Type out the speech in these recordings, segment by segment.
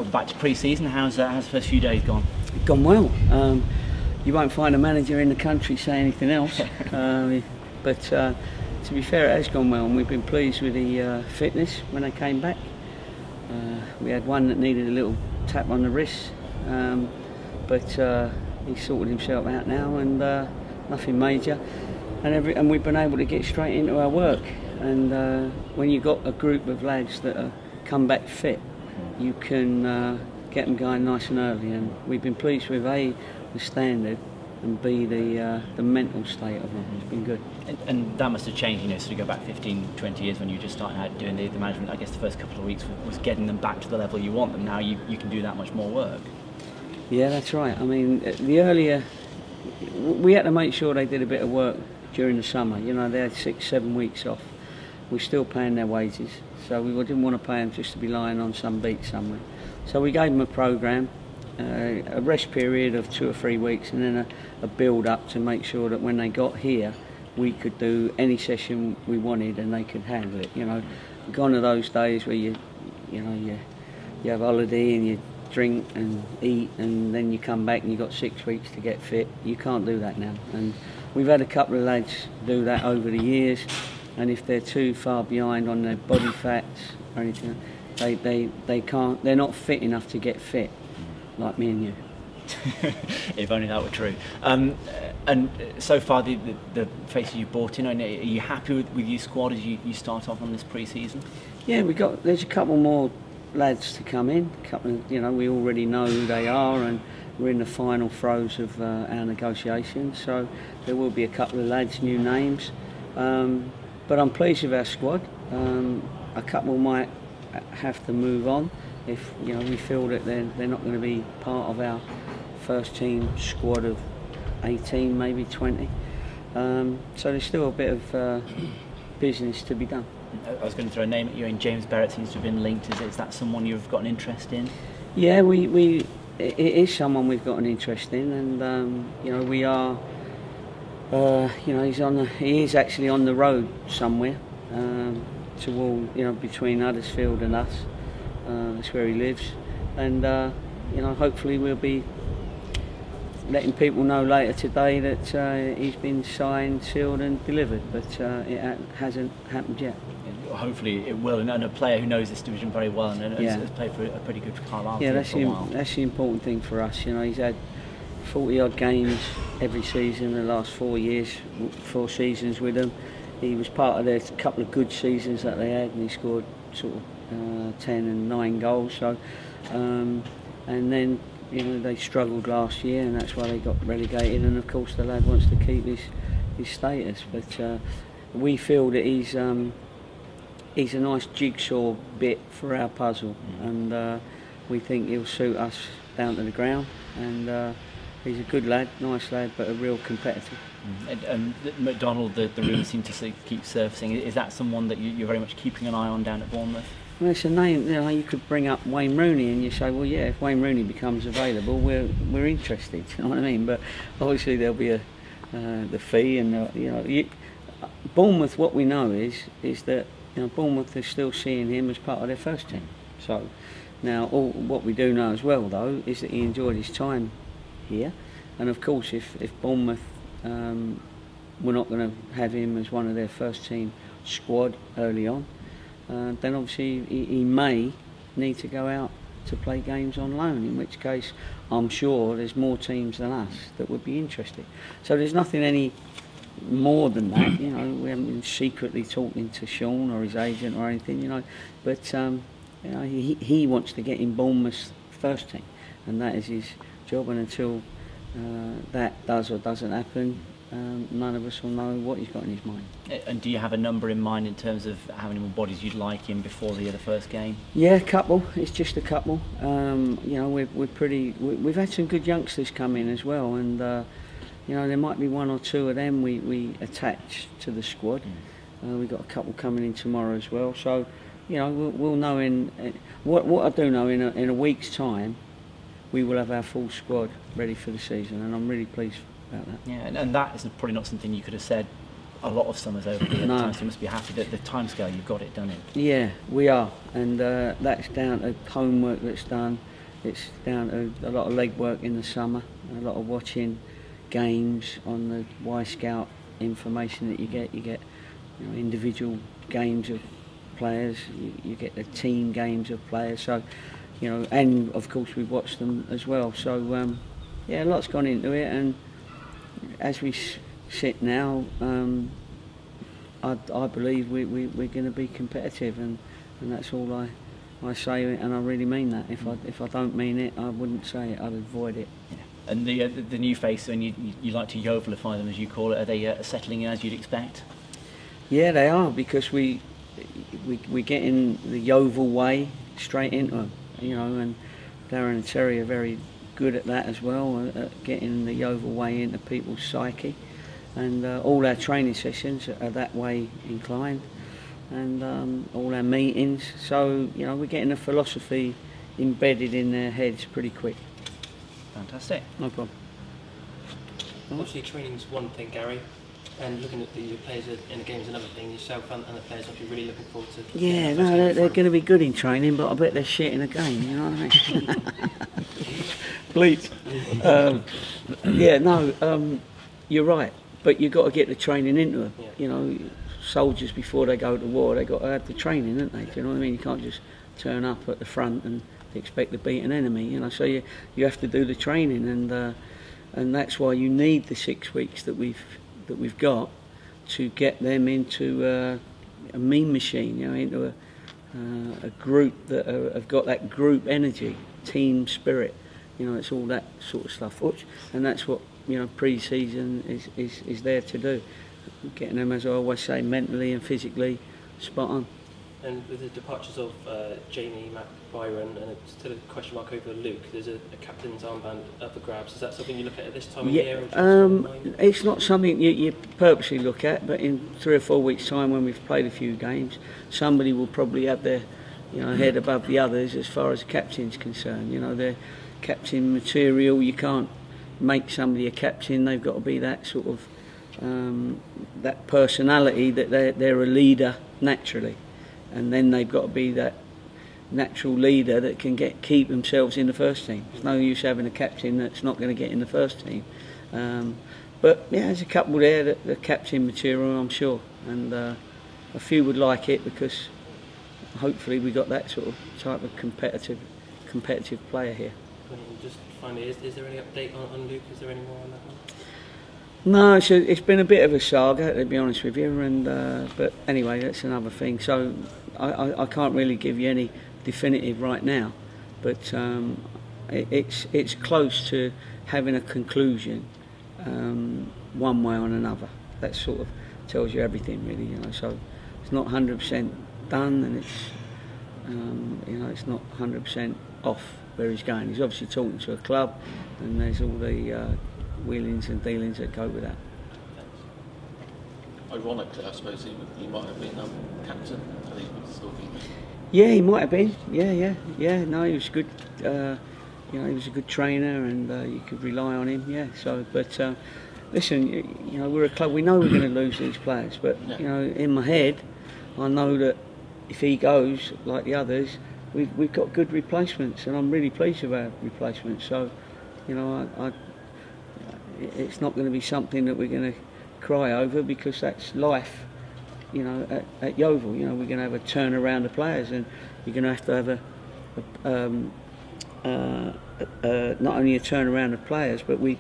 Back to pre-season, how's the first few days gone? Gone well. You won't find a manager in the country say anything else. But to be fair, it has gone well, and we've been pleased with the fitness when they came back. We had one that needed a little tap on the wrist, but he's sorted himself out now, and nothing major. And we've been able to get straight into our work. And when you've got a group of lads that are come back fit, you can get them going nice and early. And we've been pleased with A, the standard, and B, the mental state of them. It's been good. And that must have changed, so you go back 15, 20 years when you just started out doing the management. I guess the first couple of weeks was getting them back to the level you want them. Now you can do that much more work. Yeah, that's right. I mean, the earlier, we had to make sure they did a bit of work during the summer. They had 6-7 weeks off. We're still paying their wages, so we didn't want to pay them just to be lying on some beach somewhere. So we gave them a programme, a rest period of 2 or 3 weeks, and then a build-up to make sure that when they got here, we could do any session we wanted and they could handle it. Gone are those days where you have holiday and you drink and eat, and then you come back and you've got 6 weeks to get fit. You can't do that now, and we've had a couple of lads do that over the years. And if they're too far behind on their body fats or anything, they can't. They're not fit enough to get fit, like me and you. If only that were true. And so far, the faces you brought in, are you happy with your squad as you start off on this pre-season? Yeah, there's a couple more lads to come in. We already know who they are, and we're in the final throes of our negotiations. So there will be a couple of lads, new names. But I'm pleased with our squad. A couple might have to move on if we feel that they're not going to be part of our first team squad of 18, maybe 20. So there's still a bit of business to be done. I was going to throw a name at you, and James Barrett seems to have been linked. Is that someone you've got an interest in? Yeah, it is someone we've got an interest in, and we are. He is actually on the road somewhere, between Huddersfield and us. That's where he lives, and hopefully we'll be letting people know later today that he's been signed, sealed, and delivered. But it hasn't happened yet. Hopefully it will, and a player who knows this division very well and has played for a pretty good Carlisle team for a while. That's the important thing for us. He's had 40 odd games every season the last 4 seasons with them. He was part of their couple of good seasons that they had, and he scored sort of 10 and 9 goals. So, and then they struggled last year, and that's why they got relegated. And of course, the lad wants to keep his status, but we feel that he's a nice jigsaw bit for our puzzle, and we think he'll suit us down to the ground. And he's a good lad, nice lad, but a real competitor. And McDonald, the rumours seem to keep surfacing. Is that someone that you're very much keeping an eye on down at Bournemouth? Well, it's a name. You could bring up Wayne Rooney, and you say, well, yeah, if Wayne Rooney becomes available, we're interested. You know what I mean? But obviously there'll be the fee, and Bournemouth. What we know is that Bournemouth is still seeing him as part of their first team. So now, what we do know as well, though, is that he enjoyed his time here, and of course if Bournemouth we're not going to have him as one of their first team squad early on, then obviously he may need to go out to play games on loan, in which case I'm sure there's more teams than us that would be interested. So there's nothing any more than that. We haven't been secretly talking to Sean or his agent or anything, but he wants to get in Bournemouth's first team, and that is his job, and until that does or doesn't happen, none of us will know what he's got in his mind. And do you have a number in mind in terms of how many more bodies you'd like in before the first game? Yeah, a couple. It's just a couple. We've had some good youngsters come in as well, and there might be one or two of them we attach to the squad. We've got a couple coming in tomorrow as well, so we'll know what I do know in a week's time. We will have our full squad ready for the season, and I'm really pleased about that. Yeah, and that is probably not something you could have said a lot of summers over here. No. Time, so you must be happy that the timescale you've got it done in. Yeah, we are, and that's down to homework that's done. It's down to a lot of legwork in the summer, a lot of watching games on the Y Scout information that you get. You get, you know, individual games of players. You get the team games of players. So, you know, and of course we've watched them as well. So, yeah, a lot's gone into it, and as we sit now, I believe we're going to be competitive, and that's all I say, and I really mean that. If I don't mean it, I wouldn't say it. I'd avoid it. Yeah. And the new face, and you like to Yeovilify them, as you call it, are they settling in as you'd expect? Yeah, they are, because we're getting the Yeovil way straight into them, you know, and Darren and Terry are very good at that as well, at getting the Yeovil way into people's psyche, and all our training sessions are that way inclined, and all our meetings. So, you know, we're getting the philosophy embedded in their heads pretty quick. Fantastic. No problem. Obviously, training's one thing, Gary, and looking at the players in the game is another thing. Yourself and the players, are really looking forward to. Yeah, no, they're going to be good in training, but I bet they're shit in a game. You know what I mean? Bleat. Yeah, no, you're right, but you've got to get the training into them. Yeah. You know, soldiers before they go to war, they got to have the training, don't they? Do you know what I mean? You can't just turn up at the front and expect to beat an enemy. You know, so you have to do the training, and that's why you need the 6 weeks that we've got to get them into a mean machine. You know, into a group that have got that group energy, team spirit. You know, it's all that sort of stuff, and that's what, you know, pre-season is there to do. Getting them, as I always say, mentally and physically spot on. And with the departures of Jamie, Matt, Byron, and still a question mark over Luke, there's a captain's armband up for grabs. Is that something you look at this time of year? It's not something you purposely look at, but in 3 or 4 weeks' time, when we've played a few games, somebody will probably have their, you know, head above the others as far as the captain's concerned. You know, they're captain material. You can't make somebody a captain. They've got to be that sort of that personality, that they're a leader naturally, and then they've got to be that natural leader that can keep themselves in the first team. There's no use having a captain that's not going to get in the first team. But yeah, there's a couple there that are captain material, I'm sure, and a few would like it, because hopefully we got that sort of type of competitive player here. Just finally, is there any update on Luke? Is there any more on that one? No, it's been a bit of a saga, to be honest with you, and but anyway, that's another thing. So I can't really give you any definitive right now, but it's close to having a conclusion, one way or another. That sort of tells you everything, really. You know, so it's not 100% done, and it's you know, it's not 100% off where he's going. He's obviously talking to a club, and there's all the wheelings and dealings that go with that. Ironically, I suppose he might have been captain. I think he was talking. Yeah, he might have been. Yeah. No, he was good. You know, he was a good trainer, and you could rely on him. Yeah. So, but listen, you know, we're a club. We know we're going to lose these players, but you know, in my head, I know that if he goes like the others, we've got good replacements, and I'm really pleased with our replacements. So, you know, it's not going to be something that we're going to cry over, because that's life. You know, at Yeovil, you know, we're going to have a turnaround of players, and you're going to have not only a turnaround of players, but we're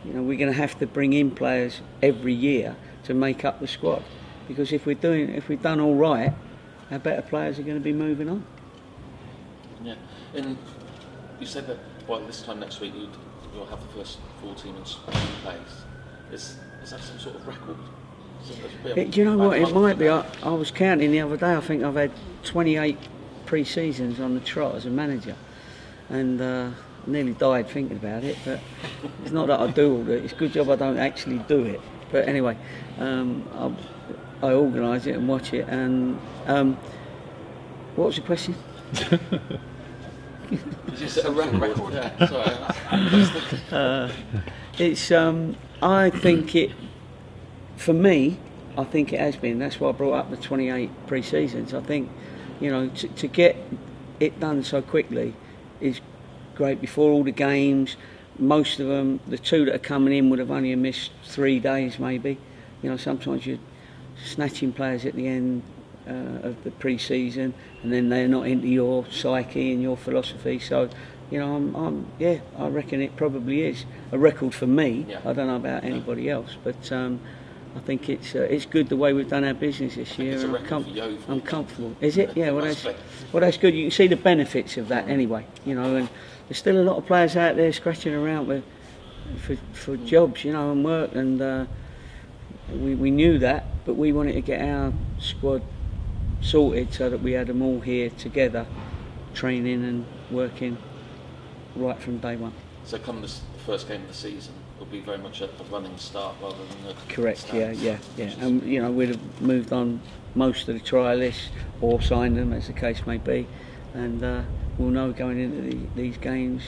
going to have to bring in players every year to make up the squad. Because if we've done all right, our better players are going to be moving on. Yeah, and you said that this time next week you'll have the first full team in place. Is that some sort of record? Do you know what? It might be. I was counting the other day. I think I've had 28 pre-seasons on the trot as a manager, and I nearly died thinking about it. But it's not that I do all it. It's a good job I don't actually do it. But anyway, I organise it and watch it. And what was the question? Is it a record? Yeah, sorry. It's. I think it. For me, I think it has been. That's why I brought up the 28 pre-seasons. I think, you know, to get it done so quickly is great. Before all the games, most of them, the two that are coming in would have only missed 3 days maybe. You know, sometimes you're snatching players at the end of the pre-season, and then they're not into your psyche and your philosophy. So, you know, I reckon it probably is a record for me. Yeah. I don't know about anybody else, but I think it's good the way we've done our business this year. It's a record for Yeovil. I'm comfortable. Is it? Yeah. Well, that's good. You can see the benefits of that anyway. You know, and there's still a lot of players out there scratching around for jobs, you know, and work, and we knew that, but we wanted to get our squad sorted so that we had them all here together, training and working right from day one. So come this first game of the season, will be very much a running start rather than a Correct. stands, Yeah. And you know, we'd have moved on most of the trialists or signed them, as the case may be, and we'll know going into these games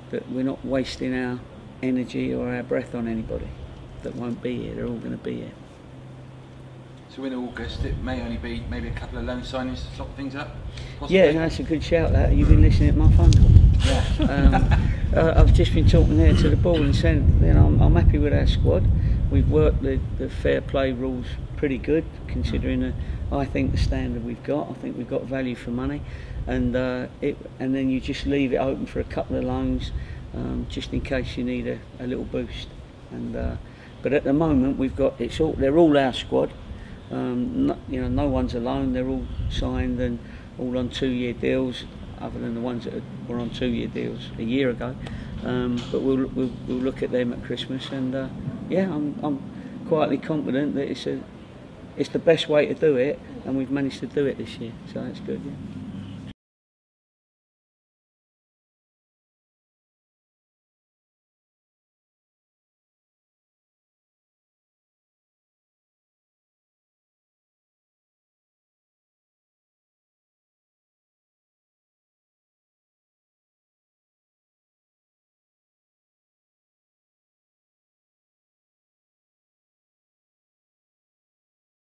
that we're not wasting our energy or our breath on anybody that won't be here. They're all going to be here. So in August, it may only be maybe a couple of loan signings to slot things up? Possibly? Yeah, no, that's a good shout. That you've been listening to my phone call. Yeah. I've just been talking there to the ball and saying, you know, I'm happy with our squad. We've worked the fair play rules pretty good, considering I think the standard we've got. I think we've got value for money, and then you just leave it open for a couple of loans, just in case you need a little boost. And but at the moment we've got they're all our squad. You know, no one's alone. They're all signed and all on 2-year deals, other than the ones that were on 2-year deals a year ago. But we'll look at them at Christmas, and yeah, I'm quietly confident that it's the best way to do it, and we've managed to do it this year. So that's good. Yeah.